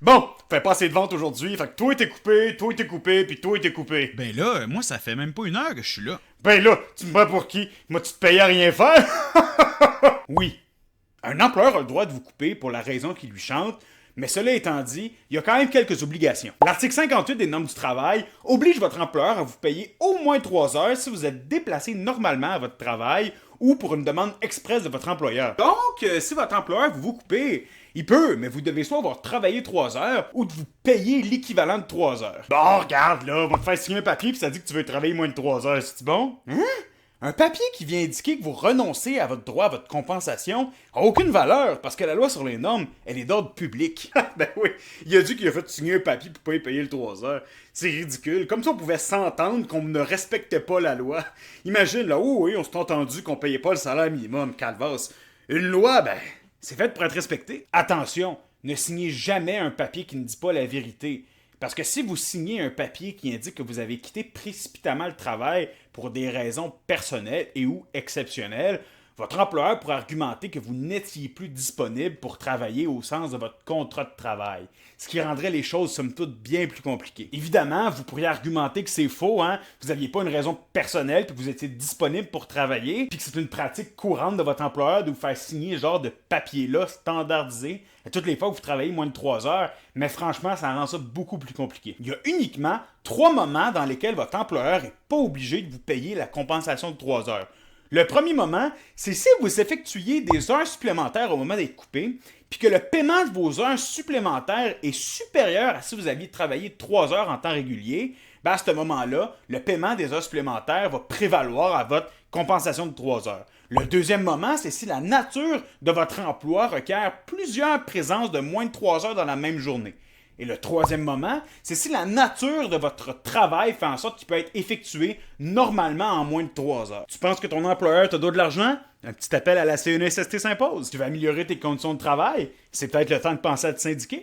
Bon, fais pas assez de ventes aujourd'hui, fait que toi t'es coupé, puis toi t'es coupé. Ben là, moi, ça fait même pas 1 heure que je suis là. Ben là, tu me prends pour qui? Moi, tu te payes à rien faire? Oui, un employeur a le droit de vous couper pour la raison qui lui chante, mais cela étant dit, il y a quand même quelques obligations. L'article 58 des normes du travail oblige votre employeur à vous payer au moins 3 heures si vous êtes déplacé normalement à votre travail ou pour une demande express de votre employeur. Donc, si votre employeur vous coupez, il peut, mais vous devez soit avoir travaillé 3 heures ou de vous payer l'équivalent de 3 heures. Bon, regarde là, on va te faire signer un papier puis ça dit que tu veux travailler moins de 3 heures, c'est bon? Hein? Un papier qui vient indiquer que vous renoncez à votre droit à votre compensation a aucune valeur parce que la loi sur les normes, elle est d'ordre public. Ben oui, il a dit qu'il a fait signer un papier pour pas y payer le 3 heures. C'est ridicule. Comme ça, on pouvait s'entendre qu'on ne respectait pas la loi. Imagine, là, oh oui, on s'est entendu qu'on payait pas le salaire minimum, calvas. Une loi, ben, c'est fait pour être respecté. Attention, ne signez jamais un papier qui ne dit pas la vérité. Parce que si vous signez un papier qui indique que vous avez quitté précipitamment le travail pour des raisons personnelles et ou exceptionnelles, votre employeur pourra argumenter que vous n'étiez plus disponible pour travailler au sens de votre contrat de travail, ce qui rendrait les choses somme toute bien plus compliquées. Évidemment, vous pourriez argumenter que c'est faux, hein? Vous n'aviez pas une raison personnelle puis que vous étiez disponible pour travailler, puis que c'est une pratique courante de votre employeur de vous faire signer ce genre de papier-là standardisé à toutes les fois que vous travaillez moins de 3 heures, mais franchement, ça rend ça beaucoup plus compliqué. Il y a uniquement 3 moments dans lesquels votre employeur n'est pas obligé de vous payer la compensation de 3 heures. Le premier moment, c'est si vous effectuez des heures supplémentaires au moment d'être coupé, puis que le paiement de vos heures supplémentaires est supérieur à si vous aviez travaillé 3 heures en temps régulier, ben à ce moment-là, le paiement des heures supplémentaires va prévaloir à votre compensation de 3 heures. Le deuxième moment, c'est si la nature de votre emploi requiert plusieurs présences de moins de 3 heures dans la même journée. Et le troisième moment, c'est si la nature de votre travail fait en sorte qu'il peut être effectué normalement en moins de 3 heures. Tu penses que ton employeur te doit de l'argent? Un petit appel à la CNESST s'impose. Tu veux améliorer tes conditions de travail? C'est peut-être le temps de penser à te syndiquer.